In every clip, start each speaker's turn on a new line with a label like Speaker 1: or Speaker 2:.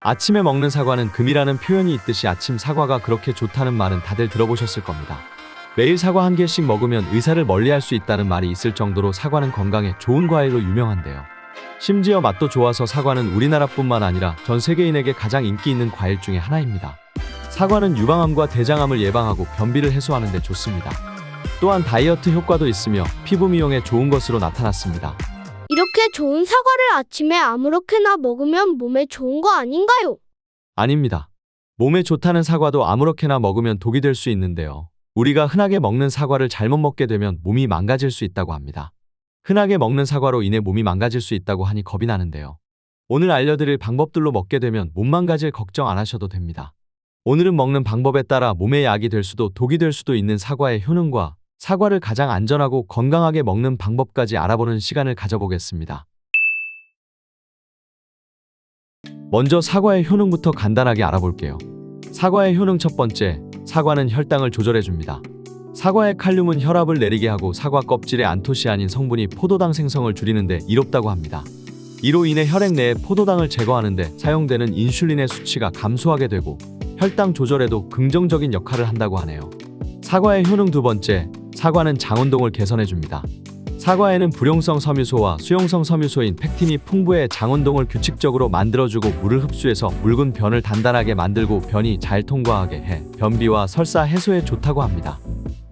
Speaker 1: 아침에 먹는 사과는 금이라는 표현이 있듯이 아침 사과가 그렇게 좋다는 말은 다들 들어보셨을 겁니다. 매일 사과 한 개씩 먹으면 의사를 멀리할 수 있다는 말이 있을 정도로 사과는 건강에 좋은 과일로 유명한데요. 심지어 맛도 좋아서 사과는 우리나라뿐만 아니라 전 세계인에게 가장 인기 있는 과일 중에 하나입니다. 사과는 유방암과 대장암을 예방하고 변비를 해소하는 데 좋습니다. 또한 다이어트 효과도 있으며 피부 미용에 좋은 것으로 나타났습니다.
Speaker 2: 이렇게 좋은 사과를 아침에 아무렇게나 먹으면 몸에 좋은 거 아닌가요?
Speaker 1: 아닙니다. 몸에 좋다는 사과도 아무렇게나 먹으면 독이 될 수 있는데요. 우리가 흔하게 먹는 사과를 잘못 먹게 되면 몸이 망가질 수 있다고 합니다. 흔하게 먹는 사과로 인해 몸이 망가질 수 있다고 하니 겁이 나는데요. 오늘 알려드릴 방법들로 먹게 되면 몸 망가질 걱정 안 하셔도 됩니다. 오늘은 먹는 방법에 따라 몸에 약이 될 수도 독이 될 수도 있는 사과의 효능과 사과를 가장 안전하고 건강하게 먹는 방법까지 알아보는 시간을 가져보겠습니다. 먼저 사과의 효능부터 간단하게 알아볼게요. 사과의 효능 첫 번째, 사과는 혈당을 조절해줍니다. 사과의 칼륨은 혈압을 내리게 하고 사과 껍질의 안토시아닌 성분이 포도당 생성을 줄이는 데 이롭다고 합니다. 이로 인해 혈액 내에 포도당을 제거하는 데 사용되는 인슐린의 수치가 감소하게 되고 혈당 조절에도 긍정적인 역할을 한다고 하네요. 사과의 효능 두 번째, 사과는 장운동을 개선해줍니다. 사과에는 불용성 섬유소와 수용성 섬유소인 팩틴이 풍부해 장운동을 규칙적으로 만들어주고 물을 흡수해서 묽은 변을 단단하게 만들고 변이 잘 통과하게 해 변비와 설사 해소에 좋다고 합니다.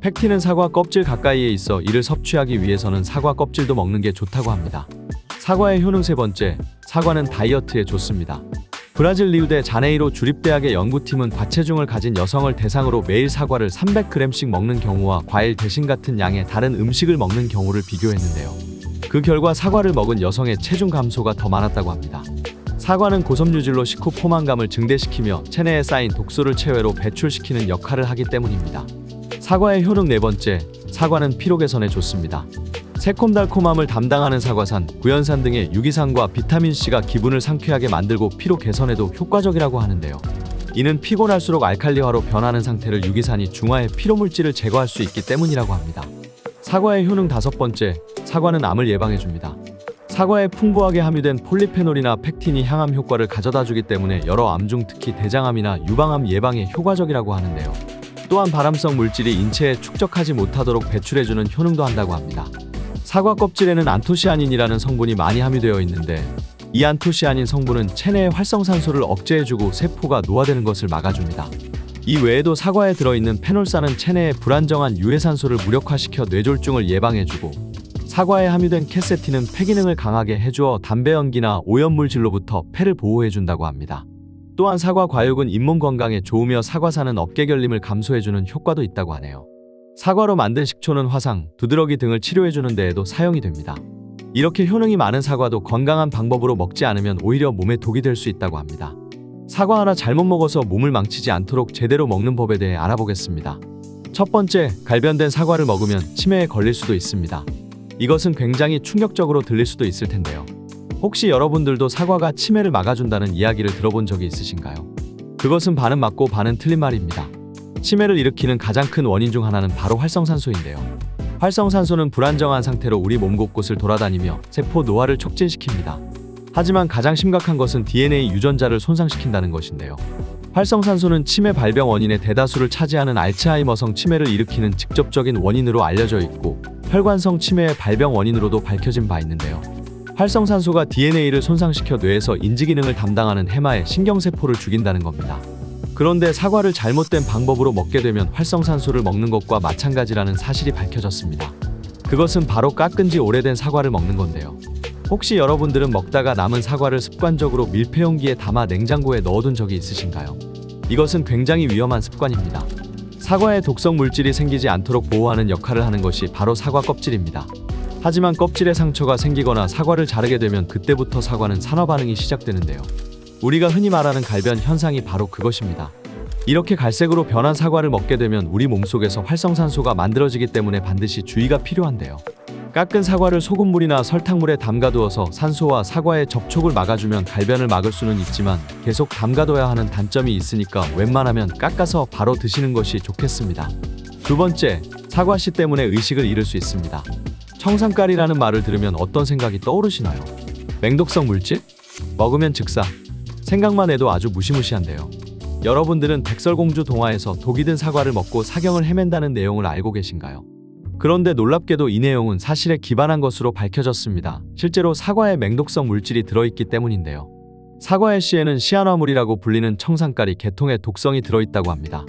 Speaker 1: 팩틴은 사과 껍질 가까이에 있어 이를 섭취하기 위해서는 사과 껍질도 먹는 게 좋다고 합니다. 사과의 효능 세 번째, 사과는 다이어트에 좋습니다. 브라질 리우데 자네이로 주립대학의 연구팀은 과체중을 가진 여성을 대상으로 매일 사과를 300g씩 먹는 경우와 과일 대신 같은 양의 다른 음식을 먹는 경우를 비교했는데요. 그 결과 사과를 먹은 여성의 체중 감소가 더 많았다고 합니다. 사과는 고섬유질로 식후 포만감을 증대시키며 체내에 쌓인 독소를 체외로 배출시키는 역할을 하기 때문입니다. 사과의 효능 네 번째, 사과는 피로 개선에 좋습니다. 새콤달콤함을 담당하는 사과산, 구연산 등의 유기산과 비타민C가 기분을 상쾌하게 만들고 피로 개선에도 효과적이라고 하는데요. 이는 피곤할수록 알칼리화로 변하는 상태를 유기산이 중화해 피로물질을 제거할 수 있기 때문이라고 합니다. 사과의 효능 다섯 번째, 사과는 암을 예방해줍니다. 사과에 풍부하게 함유된 폴리페놀이나 팩틴이 항암 효과를 가져다주기 때문에 여러 암 중 특히 대장암이나 유방암 예방에 효과적이라고 하는데요. 또한 발암성 물질이 인체에 축적하지 못하도록 배출해주는 효능도 한다고 합니다. 사과 껍질에는 안토시아닌이라는 성분이 많이 함유되어 있는데 이 안토시아닌 성분은 체내의 활성산소를 억제해주고 세포가 노화되는 것을 막아줍니다. 이 외에도 사과에 들어있는 페놀산은 체내의 불안정한 유해산소를 무력화시켜 뇌졸중을 예방해주고 사과에 함유된 캐세틴은 폐 기능을 강하게 해주어 담배 연기나 오염물질로부터 폐를 보호해준다고 합니다. 또한 사과 과육은 잇몸 건강에 좋으며 사과산은 어깨 결림을 감소해주는 효과도 있다고 하네요. 사과로 만든 식초는 화상, 두드러기 등을 치료해주는 데에도 사용이 됩니다. 이렇게 효능이 많은 사과도 건강한 방법으로 먹지 않으면 오히려 몸에 독이 될 수 있다고 합니다. 사과 하나 잘못 먹어서 몸을 망치지 않도록 제대로 먹는 법에 대해 알아보겠습니다. 첫 번째, 갈변된 사과를 먹으면 치매에 걸릴 수도 있습니다. 이것은 굉장히 충격적으로 들릴 수도 있을 텐데요. 혹시 여러분들도 사과가 치매를 막아준다는 이야기를 들어본 적이 있으신가요? 그것은 반은 맞고 반은 틀린 말입니다. 치매를 일으키는 가장 큰 원인 중 하나는 바로 활성산소인데요. 활성산소는 불안정한 상태로 우리 몸 곳곳을 돌아다니며 세포 노화를 촉진시킵니다. 하지만 가장 심각한 것은 DNA 유전자를 손상시킨다는 것인데요. 활성산소는 치매 발병 원인의 대다수를 차지하는 알츠하이머성 치매를 일으키는 직접적인 원인으로 알려져 있고 혈관성 치매의 발병 원인으로도 밝혀진 바 있는데요. 활성산소가 DNA를 손상시켜 뇌에서 인지기능을 담당하는 해마의 신경세포를 죽인다는 겁니다. 그런데 사과를 잘못된 방법으로 먹게 되면 활성산소를 먹는 것과 마찬가지라는 사실이 밝혀졌습니다. 그것은 바로 깎은 지 오래된 사과를 먹는 건데요. 혹시 여러분들은 먹다가 남은 사과를 습관적으로 밀폐용기에 담아 냉장고에 넣어둔 적이 있으신가요? 이것은 굉장히 위험한 습관입니다. 사과에 독성 물질이 생기지 않도록 보호하는 역할을 하는 것이 바로 사과 껍질입니다. 하지만 껍질에 상처가 생기거나 사과를 자르게 되면 그때부터 사과는 산화 반응이 시작되는데요. 우리가 흔히 말하는 갈변 현상이 바로 그것입니다. 이렇게 갈색으로 변한 사과를 먹게 되면 우리 몸속에서 활성산소가 만들어지기 때문에 반드시 주의가 필요한데요. 깎은 사과를 소금물이나 설탕물에 담가두어서 산소와 사과의 접촉을 막아주면 갈변을 막을 수는 있지만 계속 담가둬야 하는 단점이 있으니까 웬만하면 깎아서 바로 드시는 것이 좋겠습니다. 두 번째, 사과씨 때문에 의식을 잃을 수 있습니다. 청산가리라는 말을 들으면 어떤 생각이 떠오르시나요? 맹독성 물질? 먹으면 즉사. 생각만 해도 아주 무시무시한데요. 여러분들은 백설공주 동화에서 독이 든 사과를 먹고 사경을 헤맨다는 내용을 알고 계신가요? 그런데 놀랍게도 이 내용은 사실에 기반한 것으로 밝혀졌습니다. 실제로 사과에 맹독성 물질이 들어있기 때문인데요. 사과의 씨에는 시아나물이라고 불리는 청산가리 계통의 독성이 들어있다고 합니다.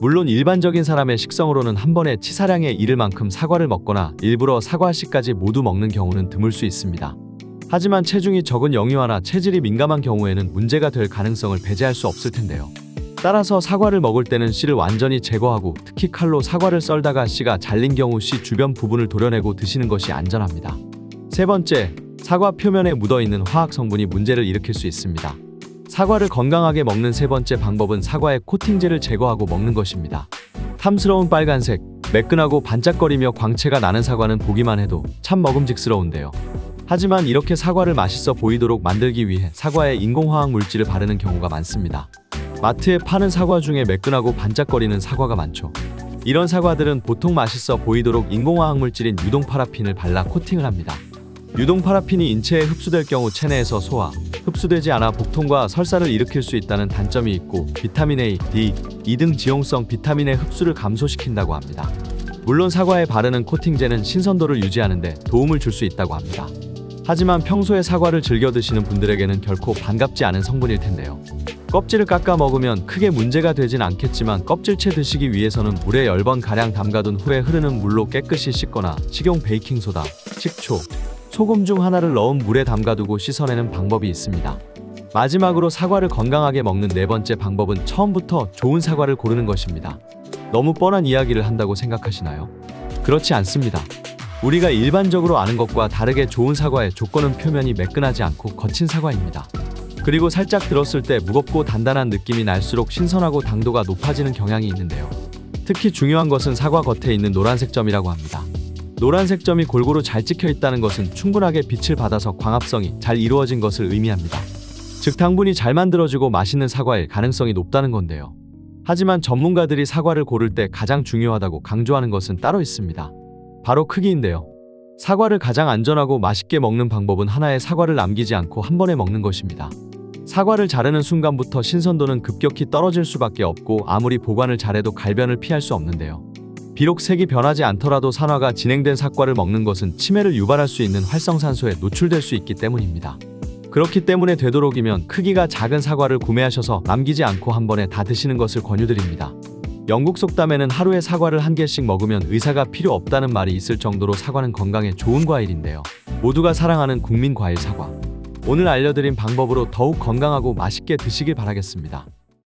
Speaker 1: 물론 일반적인 사람의 식성으로는 한 번에 치사량에 이를 만큼 사과를 먹거나 일부러 사과 씨까지 모두 먹는 경우는 드물 수 있습니다. 하지만 체중이 적은 영유아나 체질이 민감한 경우에는 문제가 될 가능성을 배제할 수 없을 텐데요. 따라서 사과를 먹을 때는 씨를 완전히 제거하고 특히 칼로 사과를 썰다가 씨가 잘린 경우 씨 주변 부분을 도려내고 드시는 것이 안전합니다. 세 번째, 사과 표면에 묻어있는 화학 성분이 문제를 일으킬 수 있습니다. 사과를 건강하게 먹는 세 번째 방법은 사과의 코팅제를 제거하고 먹는 것입니다. 탐스러운 빨간색, 매끈하고 반짝거리며 광채가 나는 사과는 보기만 해도 참 먹음직스러운데요. 하지만 이렇게 사과를 맛있어 보이도록 만들기 위해 사과에 인공화학 물질을 바르는 경우가 많습니다. 마트에 파는 사과 중에 매끈하고 반짝거리는 사과가 많죠. 이런 사과들은 보통 맛있어 보이도록 인공화학 물질인 유동파라핀을 발라 코팅을 합니다. 유동파라핀이 인체에 흡수될 경우 체내에서 소화, 흡수되지 않아 복통과 설사를 일으킬 수 있다는 단점이 있고 비타민 A, D, E 등 지용성 비타민의 흡수를 감소시킨다고 합니다. 물론 사과에 바르는 코팅제는 신선도를 유지하는 데 도움을 줄 수 있다고 합니다. 하지만 평소에 사과를 즐겨 드시는 분들에게는 결코 반갑지 않은 성분일 텐데요. 껍질을 깎아 먹으면 크게 문제가 되진 않겠지만 껍질째 드시기 위해서는 물에 10번가량 담가둔 후에 흐르는 물로 깨끗이 씻거나 식용 베이킹소다, 식초, 소금 중 하나를 넣은 물에 담가두고 씻어내는 방법이 있습니다. 마지막으로 사과를 건강하게 먹는 네 번째 방법은 처음부터 좋은 사과를 고르는 것입니다. 너무 뻔한 이야기를 한다고 생각하시나요? 그렇지 않습니다. 우리가 일반적으로 아는 것과 다르게 좋은 사과의 조건은 표면이 매끈하지 않고 거친 사과입니다. 그리고 살짝 들었을 때 무겁고 단단한 느낌이 날수록 신선하고 당도가 높아지는 경향이 있는데요. 특히 중요한 것은 사과 겉에 있는 노란색 점이라고 합니다. 노란색 점이 골고루 잘 찍혀 있다는 것은 충분하게 빛을 받아서 광합성이 잘 이루어진 것을 의미합니다. 즉 당분이 잘 만들어지고 맛있는 사과일 가능성이 높다는 건데요. 하지만 전문가들이 사과를 고를 때 가장 중요하다고 강조하는 것은 따로 있습니다. 바로 크기인데요. 사과를 가장 안전하고 맛있게 먹는 방법은 하나의 사과를 남기지 않고 한 번에 먹는 것입니다. 사과를 자르는 순간부터 신선도는 급격히 떨어질 수밖에 없고 아무리 보관을 잘해도 갈변을 피할 수 없는데요. 비록 색이 변하지 않더라도 산화가 진행된 사과를 먹는 것은 치매를 유발할 수 있는 활성산소에 노출될 수 있기 때문입니다. 그렇기 때문에 되도록이면 크기가 작은 사과를 구매하셔서 남기지 않고 한 번에 다 드시는 것을 권유드립니다. 영국 속담에는 하루에 사과를 한 개씩 먹으면 의사가 필요 없다는 말이 있을 정도로 사과는 건강에 좋은 과일인데요. 모두가 사랑하는 국민 과일 사과. 오늘 알려드린 방법으로 더욱 건강하고 맛있게 드시길 바라겠습니다.